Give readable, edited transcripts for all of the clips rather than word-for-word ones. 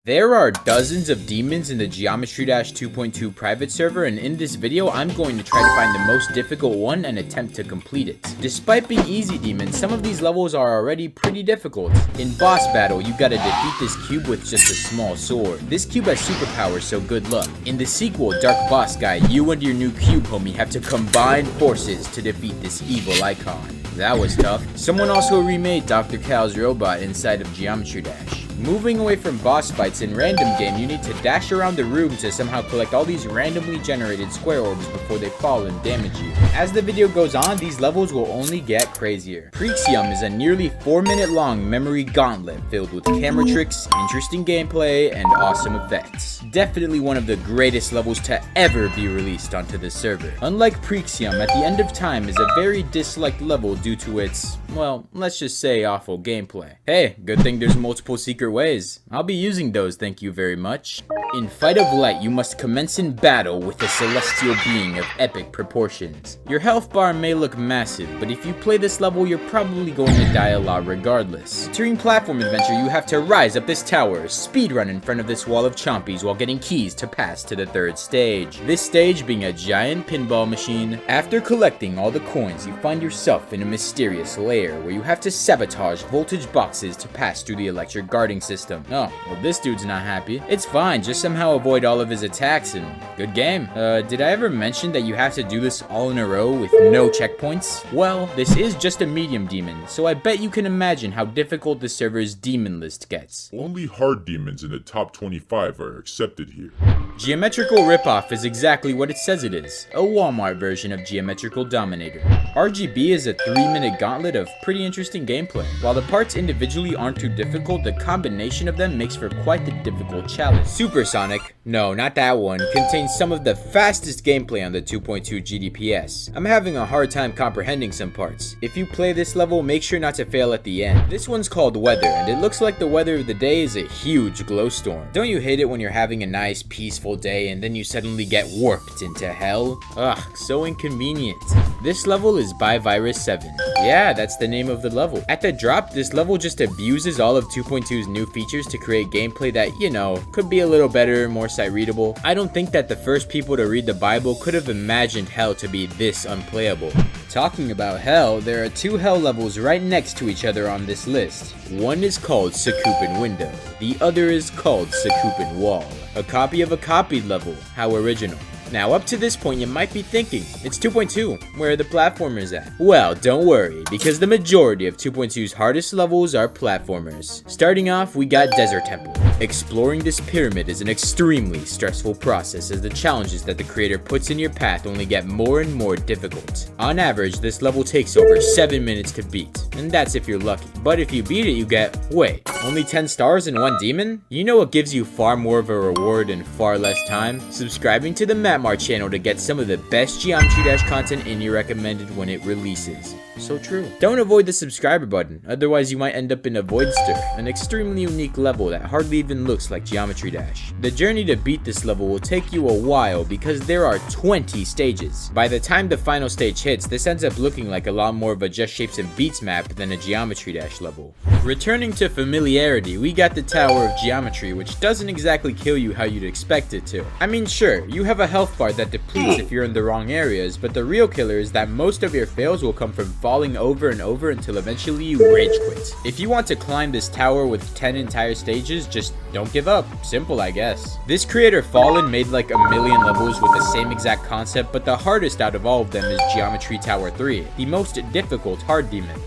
There are dozens of demons in the Geometry Dash 2.2 private server, and in this video I'm going to try to find the most difficult one and attempt to complete it. Despite being easy demons, some of these levels are already pretty difficult. In boss battle, you gotta defeat this cube with just a small sword. This cube has superpowers, so good luck. In the sequel, Dark Boss Guy, you and your new cube homie have to combine forces to defeat this evil icon. That was tough. Someone also remade Dr. Cal's robot inside of Geometry Dash. Moving away from boss fights in random game, you need to dash around the room to somehow collect all these randomly generated square orbs before they fall and damage you. As the video goes on, these levels will only get crazier. Prexium is a nearly 4-minute long memory gauntlet filled with camera tricks, interesting gameplay, and awesome effects. Definitely one of the greatest levels to ever be released onto this server. Unlike Prexium, At the End of Time is a very disliked level due to its, well, let's just say awful gameplay. Hey, good thing there's multiple secret ways. I'll be using those, thank you very much. In Fight of Light, you must commence in battle with a celestial being of epic proportions. Your health bar may look massive, but if you play this level, you're probably going to die a lot regardless. During Platform Adventure, you have to rise up this tower, speedrun in front of this wall of chompies while getting keys to pass to the third stage. This stage being a giant pinball machine. After collecting all the coins, you find yourself in a mysterious lair where you have to sabotage voltage boxes to pass through the electric guarding system. Oh, well this dude's not happy. It's fine, just somehow avoid all of his attacks and good game. Did I ever mention that you have to do this all in a row with no checkpoints? Well, this is just a medium demon, so I bet you can imagine how difficult the server's Demonlist gets. Only hard demons in the top 25 are accepted here. Geometrical Ripoff is exactly what it says it is, a Walmart version of Geometrical Dominator. RGB is a 3-minute gauntlet of pretty interesting gameplay. While the parts individually aren't too difficult, the combination of them makes for quite the difficult challenge. Supersonic, no, not that one, contains some of the fastest gameplay on the 2.2 GDPS. I'm having a hard time comprehending some parts. If you play this level, make sure not to fail at the end. This one's called Weather, and it looks like the weather of the day is a huge glowstorm. Don't you hate it when you're having a nice, peaceful day and then you suddenly get warped into hell? Ugh, so inconvenient. This level is by Virus 7. Yeah, that's the name of the level. At the drop, this level just abuses all of 2.2's new features to create gameplay that, you know, could be a little better, more sight readable. I don't think that the first people to read the Bible could have imagined hell to be this unplayable. Talking about hell, there are 2 hell levels right next to each other on this list. One is called Sakupen Window, the other is called Sakupen Wall. A copy of a copied level, how original. Now up to this point you might be thinking, it's 2.2, where are the platformers at? Well, don't worry, because the majority of 2.2's hardest levels are platformers. Starting off, we got Desert Temple. Exploring this pyramid is an extremely stressful process as the challenges that the creator puts in your path only get more and more difficult. On average, this level takes over 7 minutes to beat, and that's if you're lucky. But if you beat it, you get, wait, only 10 stars and 1 demon? You know what gives you far more of a reward and far less time? Subscribing to the MatMart channel to get some of the best Geometry Dash content in your recommended when it releases. So true. Don't avoid the subscriber button, otherwise you might end up in a Voidster, an extremely unique level that hardly even looks like Geometry Dash. The journey to beat this level will take you a while because there are 20 stages. By the time the final stage hits, this ends up looking like a lot more of a Just Shapes and Beats map than a Geometry Dash level. Returning to familiarity, we got the Tower of Geometry, which doesn't exactly kill you how you'd expect it to. I mean, sure, you have a health bar that depletes if you're in the wrong areas, but the real killer is that most of your fails will come from falling over and over until eventually you rage quit. If you want to climb this tower with 10 entire stages, just don't give up. Simple, I guess. This creator Fallen made like a million levels with the same exact concept, but the hardest out of all of them is Geometry Tower 3, the most difficult hard demon.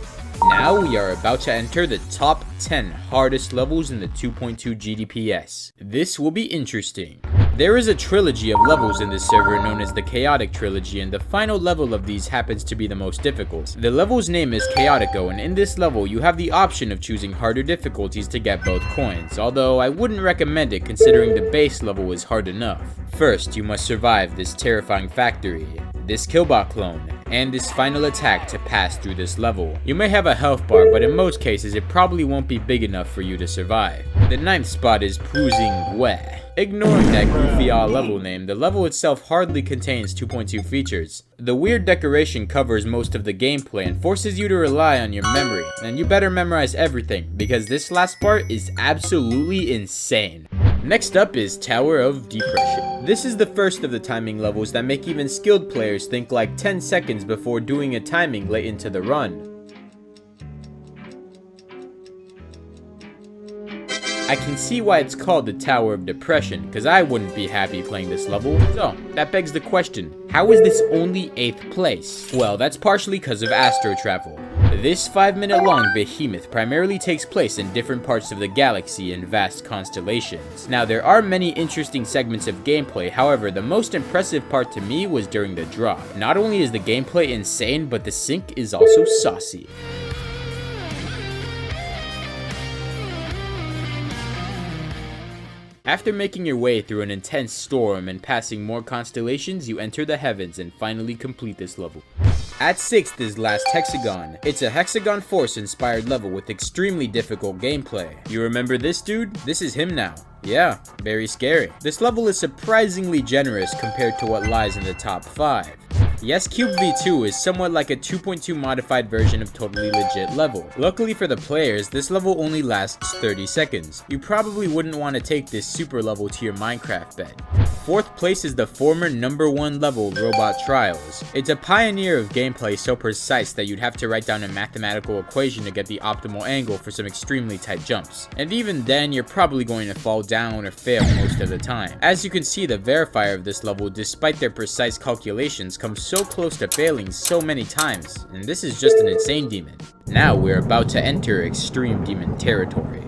Now we are about to enter the top 10 hardest levels in the 2.2 GDPS. This will be interesting. There is a trilogy of levels in this server known as the Chaotic Trilogy, and the final level of these happens to be the most difficult. The level's name is Chaotico, and in this level you have the option of choosing harder difficulties to get both coins, although I wouldn't recommend it considering the base level is hard enough. First, you must survive this terrifying factory, this Killbot clone, and this final attack to pass through this level. You may have a health bar, but in most cases it probably won't be big enough for you to survive. The 9th spot is Pruising Weh. Ignoring that goofy level name, the level itself hardly contains 2.2 features. The weird decoration covers most of the gameplay and forces you to rely on your memory, and you better memorize everything, because this last part is absolutely insane. Next up is Tower of Depression. This is the first of the timing levels that make even skilled players think like 10 seconds before doing a timing late into the run. I can see why it's called the Tower of Depression, cause I wouldn't be happy playing this level. So, that begs the question, how is this only 8th place? Well, that's partially cause of astro travel. This 5-minute long behemoth primarily takes place in different parts of the galaxy and vast constellations. Now, there are many interesting segments of gameplay, however, the most impressive part to me was during the drop. Not only is the gameplay insane, but the sync is also saucy. After making your way through an intense storm and passing more constellations, you enter the heavens and finally complete this level. At 6th is Last Hexagon. It's a Hexagon Force inspired level with extremely difficult gameplay. You remember this dude? This is him now. Yeah, very scary. This level is surprisingly generous compared to what lies in the top 5. Yes, Cube V2 is somewhat like a 2.2 modified version of Totally Legit level. Luckily for the players, this level only lasts 30 seconds. You probably wouldn't want to take this super level to your Minecraft bed. 4th place is the former #1 level, Robot Trials. It's a pioneer of gameplay so precise that you'd have to write down a mathematical equation to get the optimal angle for some extremely tight jumps. And even then, you're probably going to fall down or fail most of the time. As you can see, the verifier of this level, despite their precise calculations, comes so close to failing so many times, and this is just an insane demon. Now we're about to enter extreme demon territory.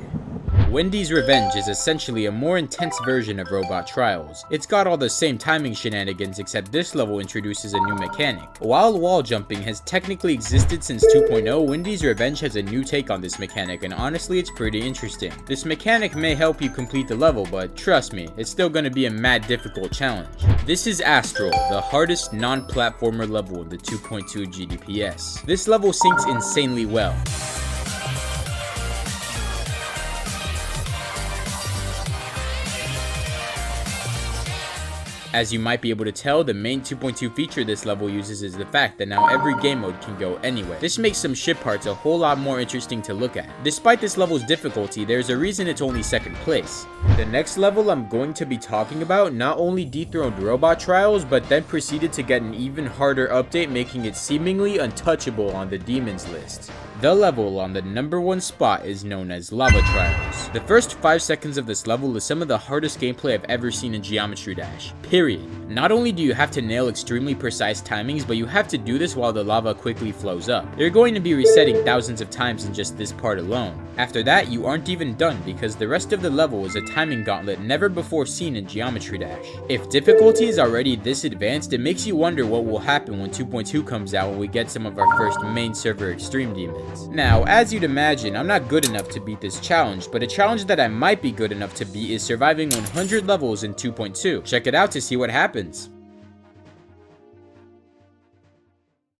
Wendy's Revenge is essentially a more intense version of Robot Trials. It's got all the same timing shenanigans, except this level introduces a new mechanic. While wall jumping has technically existed since 2.0, Wendy's Revenge has a new take on this mechanic, and honestly it's pretty interesting. This mechanic may help you complete the level, but trust me, it's still going to be a mad difficult challenge. This is Astral, the hardest non-platformer level in the 2.2 GDPS. This level syncs insanely well. As you might be able to tell, the main 2.2 feature this level uses is the fact that now every game mode can go anywhere. This makes some ship parts a whole lot more interesting to look at. Despite this level's difficulty, there's a reason it's only 2nd place. The next level I'm going to be talking about not only dethroned Robot Trials, but then proceeded to get an even harder update, making it seemingly untouchable on the demons list. The level on the #1 spot is known as Lava Trials. The first 5 seconds of this level is some of the hardest gameplay I've ever seen in Geometry Dash, period. Not only do you have to nail extremely precise timings, but you have to do this while the lava quickly flows up. You're going to be resetting thousands of times in just this part alone. After that, you aren't even done, because the rest of the level is a timing gauntlet never before seen in Geometry Dash. If difficulty is already this advanced, it makes you wonder what will happen when 2.2 comes out when we get some of our first main server extreme demons. Now, as you'd imagine, I'm not good enough to beat this challenge, but a challenge that I might be good enough to beat is surviving 100 levels in 2.2. Check it out to see what happens.